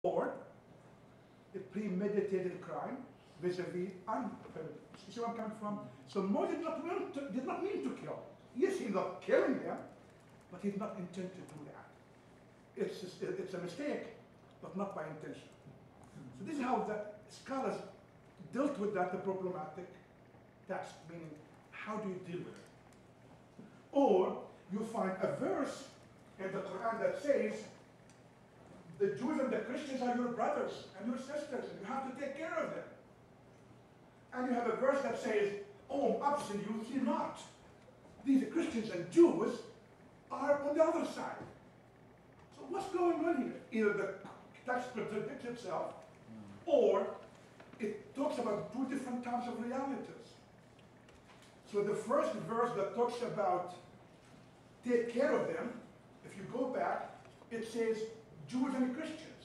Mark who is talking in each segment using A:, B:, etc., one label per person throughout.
A: or a premeditated crime vis-a-vis unpremeditated. You see where I'm coming from? So Moses did not mean to kill. Yes, he's not killing them, but he did not intend to do that. It's a mistake, but not by intention. So this is how the scholars dealt with that, the problematic text, meaning how do you deal with it? Or you find a verse in the Quran that says, the Jews and the Christians are your brothers and your sisters, and you have to take care of them. And you have a verse that says, oh, absolutely not. These Christians and Jews are on the other side. So what's going on here? Either the text contradicts itself, or it talks about two different types of realities. So the first verse that talks about take care of them, if you go back, it says Jews and Christians.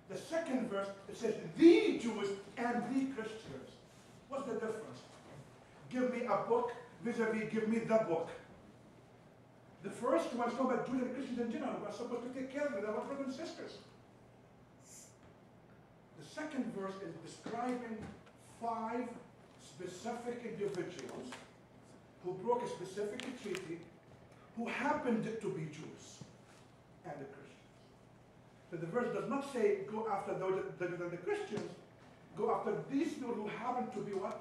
A: The second verse, it says the Jews and the Christians. What's the difference? Give me a book vis-a-vis give me the book. The first one is talking about Jews and Christians in general. We're supposed to take care of them, our brothers and sisters. The second verse is describing 5 specific individuals who broke a specific treaty who happened to be Jews and the Christians. So the verse does not say go after those that are the Christians, go after these people who happen to be what?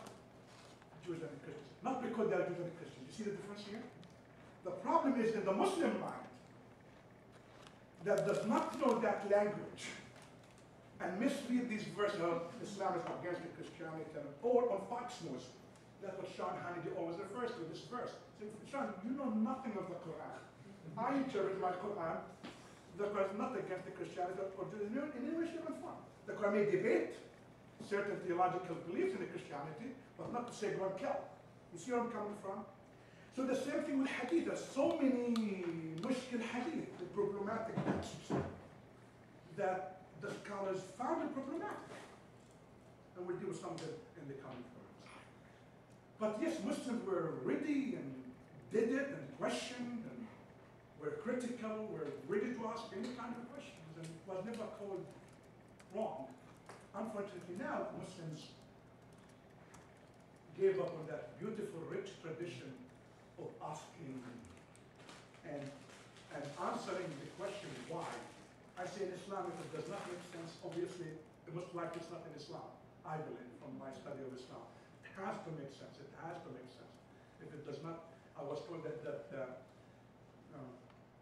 A: Jews and Christians. Not because they are Jews and Christians. You see the difference here? The problem is in the Muslim mind that does not know that language and misread these verses of Islam is against the Christianity, or on Fox News. That's what Sean Hannity always refers to, this verse. So, Sean, you know nothing of the Quran. I interpret my Quran, the Quran is not against the Christianity or Judaism in any way, shape, or form. The Quran may debate certain theological beliefs in the Christianity, but not to say go and kill. You see where I'm coming from? So the same thing with hadith. There's so many mushkil hadith, the problematic texts, that the scholars found it problematic. And we'll deal with some of it in the coming points. But yes, Muslims were ready and did it and questioned and were critical, were ready to ask any kind of questions, and it was never called wrong. Unfortunately now, Muslims gave up on that beautiful, rich tradition of asking and answering the question why. I say in Islam, if it does not make sense, obviously, it most likely it's not in Islam, I believe, from my study of Islam. It has to make sense. It has to make sense. If it does not, I was told that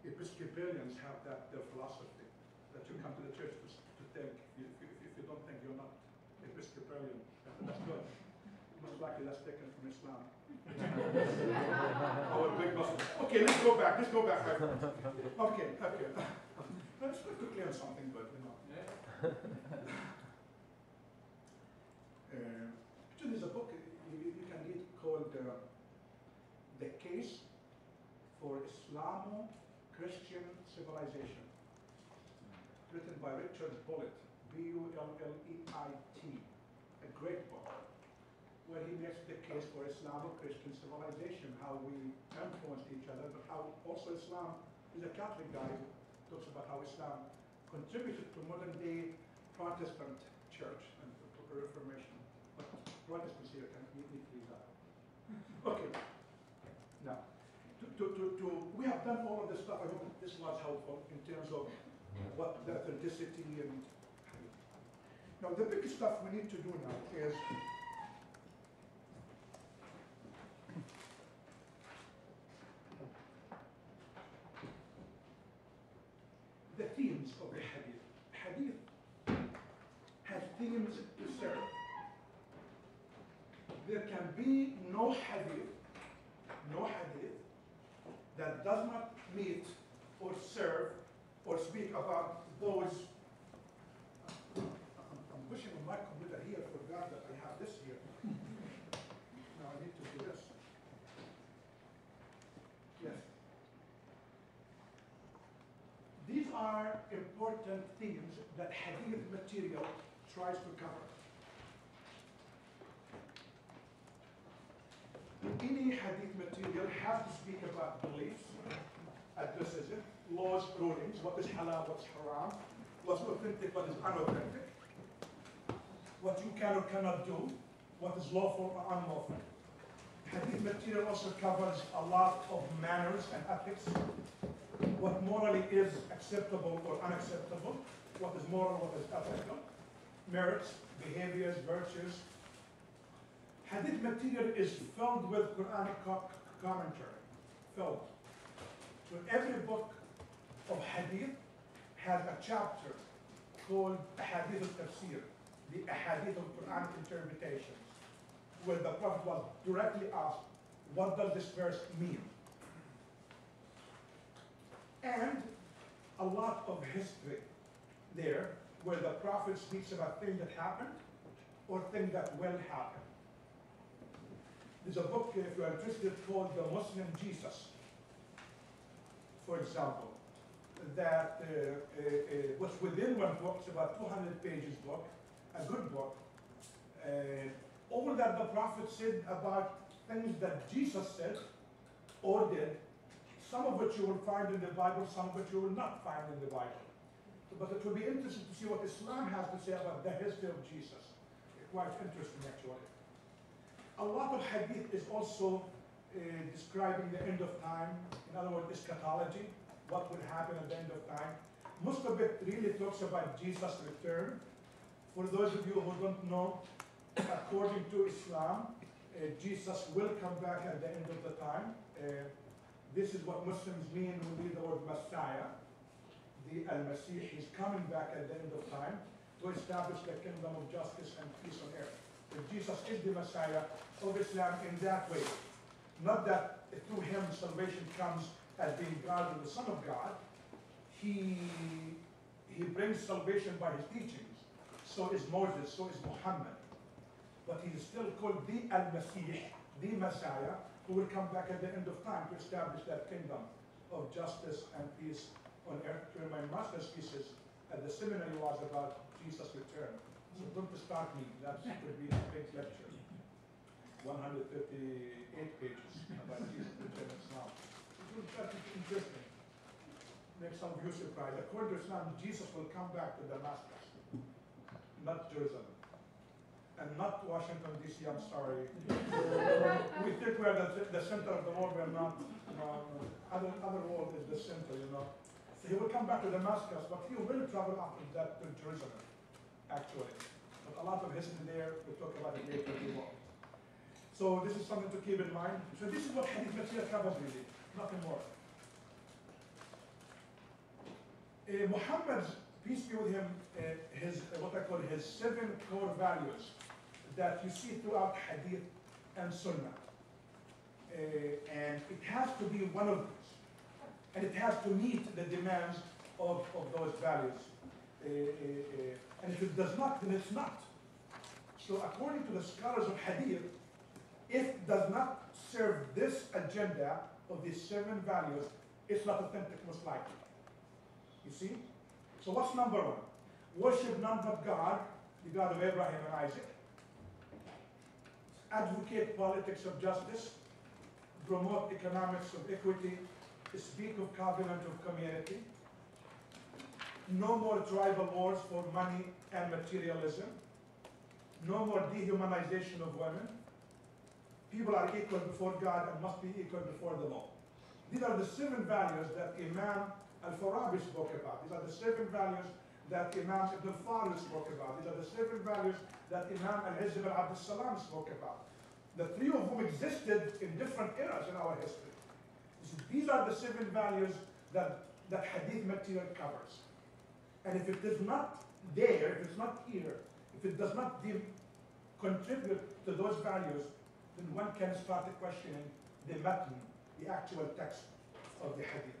A: Episcopalians have their philosophy, that you come to the church to think, if you don't think you're not Episcopalian, that's good. Most likely that's taken from Islam. Our big Muslim. Okay, let's go back. Okay. Let's go quickly on something good, you know. Actually, there's a book you can read called The Case for Islamo-Christian Civilization, written by Richard Bullitt, B-U-L-L-E-I-T, a great book, where he makes the case for Islamo-Christian civilization, how we influence each other, but how also Islam is a Catholic guy who talks about how Islam contributed to modern-day Protestant church and to Reformation. But Protestants here can neatly that. Okay. Now, we have done all of this stuff. I hope this was helpful in terms of what the authenticity and. Now, the big stuff we need to do now is. The themes of the hadith. Hadith has themes to serve. There can be no hadith that does not meet or serve or speak about those. I'm pushing on my computer here, forgot that I have this here. Now I need to do this. Yes. These are important themes that hadith material tries to cover. Any hadith material has to speak about beliefs, addresses it, laws, rulings, what is halal, what's haram, what's authentic, what is unauthentic, what you can or cannot do, what is lawful or unlawful. Hadith material also covers a lot of manners and ethics, what morally is acceptable or unacceptable, what is moral, what is ethical, merits, behaviors, virtues. Hadith material is filled with Quranic commentary, filled. So every book of hadith has a chapter called Hadith al-Tafsir, the Hadith of Quranic interpretations, where the Prophet was directly asked, what does this verse mean? And a lot of history there, where the Prophet speaks about things that happened or things that will happen. There's a book, if you're interested, called The Muslim Jesus, for example, that was within one book. It's about 200 pages book, a good book. All that the Prophet said about things that Jesus said or did, some of which you will find in the Bible, some of which you will not find in the Bible. But it will be interesting to see what Islam has to say about the history of Jesus. Quite interesting, actually. A lot of hadith is also describing the end of time. In other words, eschatology, what will happen at the end of time. Most of it really talks about Jesus' return. For those of you who don't know, according to Islam, Jesus will come back at the end of the time. This is what Muslims mean when we use the word Messiah. The Al-Masih, he's coming back at the end of time to establish the kingdom of justice and peace on earth. If Jesus is the Messiah of Islam in that way, not that through him salvation comes as being God and the Son of God, he brings salvation by his teachings. So is Moses, so is Muhammad. But he is still called the Al-Masih, the Messiah, who will come back at the end of time to establish that kingdom of justice and peace on earth. During my master's thesis at the seminary was about Jesus' return. So don't start me, that could be a big lecture. 158 pages about Jesus' return in Islam. That's interesting. Make some of you surprised. According to Islam, Jesus will come back to Damascus, not Jerusalem. And not Washington, D.C., I'm sorry. We think we're the center of the world, we're not. Other world is the center, you know. So he will come back to Damascus, but he will travel after that to Jerusalem, actually. But a lot of history there, we'll talk about it later if you want. So this is something to keep in mind. So this is what hadith material covers really, nothing more. Muhammad's, peace be with him, his what I call his 7 core values that you see throughout hadith and sunnah. And it has to be one of these. And it has to meet the demands of those values. And if it does not, then it's not. So according to the scholars of hadith, if it does not serve this agenda of these 7 values, it's not authentic, most likely. You see? So what's number 1? Worship none but God, the God of Abraham and Isaac. Advocate politics of justice. Promote economics of equity. Speak of covenant of community. No more tribal wars for money and materialism. No more dehumanization of women. People are equal before God and must be equal before the law. These are the 7 values that Imam Al-Farabi spoke about. These are the 7 values that Imam Ibn Farid spoke about. These are the 7 values that Imam Al-Izz ibn Abd al-Salam spoke about. The 3 of whom existed in different eras in our history. So these are the 7 values that hadith material covers. And if it is not there, if it's not here, if it does not contribute to those values, then one can start questioning the matn, the actual text of the hadith.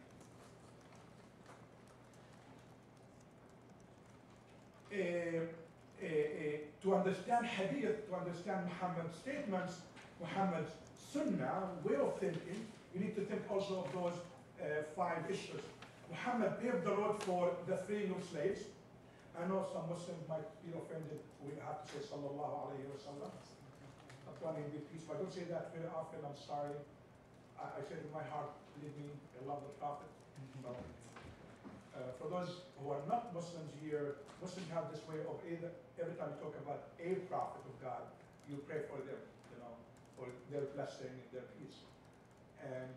A: To understand hadith, to understand Muhammad's statements, Muhammad's sunnah, way of thinking, you need to think also of those 5 issues. Muhammad paved the road for the freeing of slaves. I know some Muslims might be offended. We have to say sallallahu alayhi wa sallam. Upon him be peace. But I don't say that very often. I'm sorry. I say it in my heart, believe me, I love the Prophet. So, For those who are not Muslims here, Muslims have this way of either, every time you talk about a prophet of God, you pray for them, for their blessing and their peace. And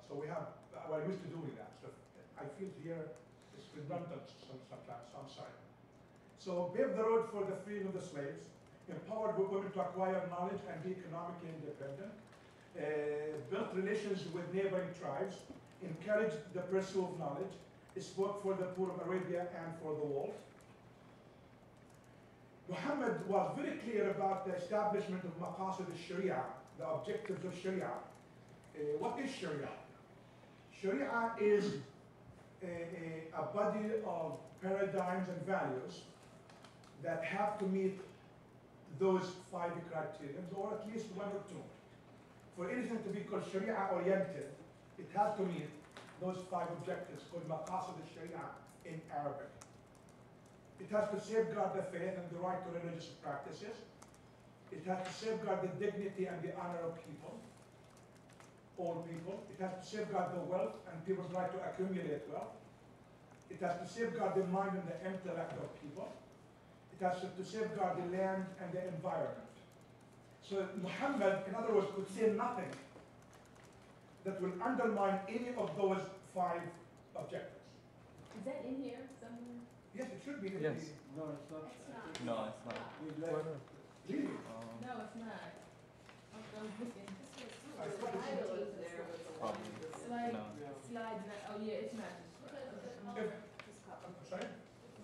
A: so we're used to doing that. So I feel here it's redundant sometimes, so I'm sorry. So paved the road for the freedom of the slaves, empowered women to acquire knowledge and be economically independent, built relations with neighboring tribes, encouraged the pursuit of knowledge, spoke for the poor of Arabia and for the world. Muhammad was very clear about the establishment of maqasid al-shari'a, the objectives of sharia. What is sharia? Sharia is a body of paradigms and values that have to meet those 5 criteria, or at least 1 or 2. For anything to be called sharia oriented, it has to meet those 5 objectives called maqasid al-sharia in Arabic. It has to safeguard the faith and the right to religious practices. It has to safeguard the dignity and the honor of people, all people. It has to safeguard the wealth and people's right to accumulate wealth. It has to safeguard the mind and the intellect of people. It has to safeguard the land and the environment. So Muhammad, in other words, could say nothing that will undermine any of those 5 objectives.
B: Is that in here somewhere?
A: Yes, it should be.
C: Yes.
D: No, it's not.
B: It's not.
C: No, it's not.
A: Really?
B: No, it's not. I'm looking.
A: I
B: The
A: thought it
B: title
A: was-
B: is there, but the
C: Probably.
B: It's like,
C: No.
B: slide, oh yeah, it's not.
A: I'm sorry?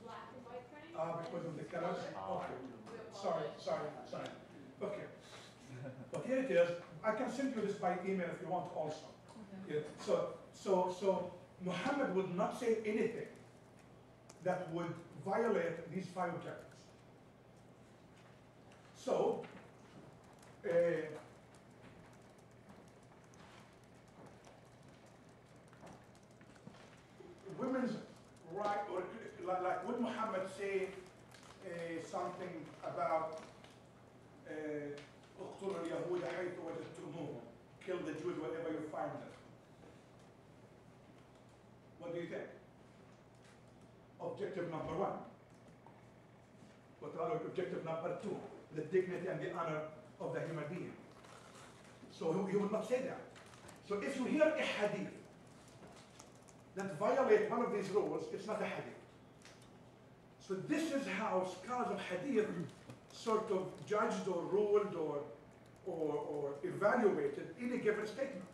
E: Black and white printing?
A: Because of the colors?
C: Ah.
A: Okay. Sorry. Okay. But here it is. I can send you this by email if you want also.
B: Okay.
A: Yeah. So Muhammad would not say anything that would violate these 5 objectives. So, women's right, or like would Muhammad say something about اقتلوا اليهود حيث وجدتموهم, kill the Jews wherever you find them? What do you think? Objective number 1. What about objective number 2? The dignity and the honor of the human being. So he would not say that. So if you hear a hadith that violates one of these rules, it's not a hadith. So this is how scholars of hadith sort of judged or ruled or evaluated any given statement.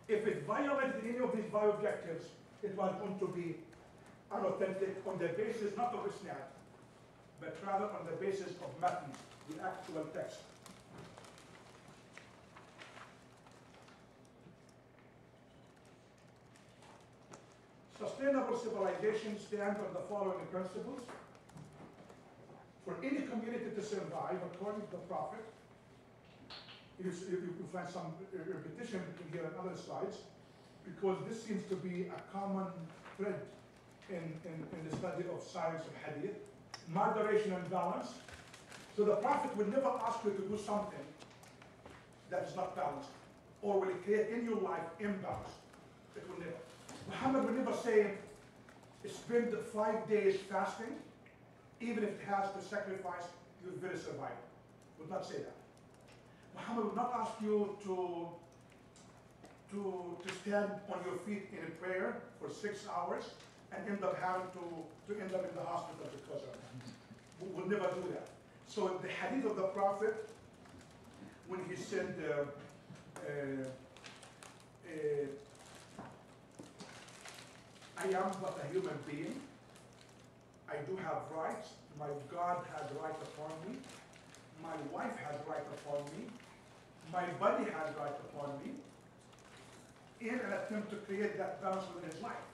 A: If it violated any of these 5 objectives, it was going to be unauthentic on the basis not of isnad, but rather on the basis of matn, the actual text. Sustainable civilization stands on the following principles. For any community to survive, according to the Prophet, you can find some repetition between here and other slides, because this seems to be a common thread in the study of science of hadith. Moderation and balance. So the Prophet will never ask you to do something that is not balanced, or will it create in your life imbalance. It will never. Muhammad will never say, spend 5 days fasting, even if it has to sacrifice your very survival. Would not say that. Muhammad would not ask you to stand on your feet in a prayer for 6 hours and end up having to end up in the hospital because of that. Would never do that. So the hadith of the Prophet, when he said, I am but a human being, I do have rights, my God has right upon me, my wife has right upon me, my body has right upon me, in an attempt to create that balance within his life.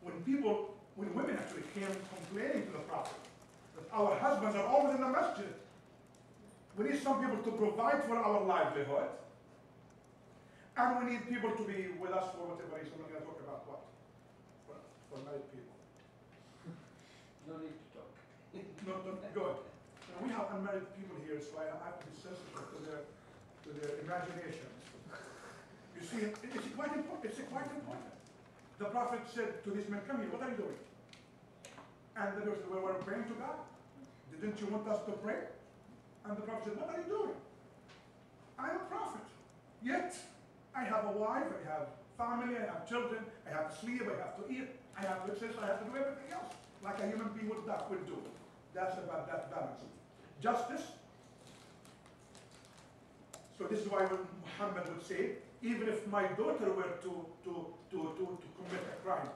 A: When women actually came complaining to the Prophet that our husbands are always in the masjid, we need some people to provide for our livelihood, and we need people to be with us for whatever reason. We're going to talk about what? For married people.
D: No need to talk.
A: No, good. We have unmarried people here, so I have to be sensitive to their imagination. You see, it's quite important. The Prophet said to these men, come here, what are you doing? And they said, well, we're praying to God. Didn't you want us to pray? And the Prophet said, what are you doing? I'm a prophet. Yet, I have a wife, I have family, I have children, I have to sleep, I have to eat, I have to exercise, I have to do everything else. Like a human being would do. That's about that balance. Justice. So this is why when Muhammad would say, even if my daughter were to commit a crime,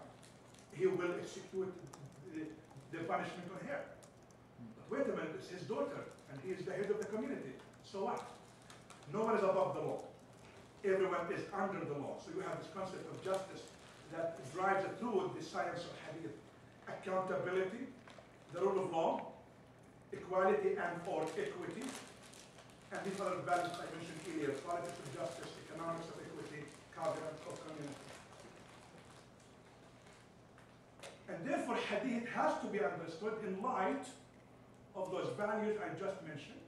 A: he will execute the punishment on her. But wait a minute, it's his daughter, and he is the head of the community. So what? No one is above the law. Everyone is under the law. So you have this concept of justice that drives through the science of hadith. Accountability, the rule of law, equality and or equity, and these other values I mentioned earlier, politics of justice, economics of equity, covenant of community. And therefore, hadith has to be understood in light of those values I just mentioned.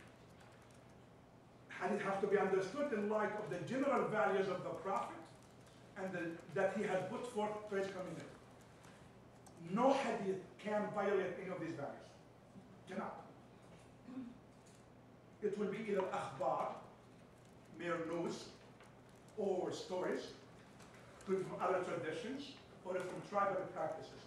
A: Hadith has to be understood in light of the general values of the Prophet and that he had put forth to his community. No hadith can violate any of these values. Cannot. It will be either akhbar, mere news, or stories from other traditions, or from tribal practices.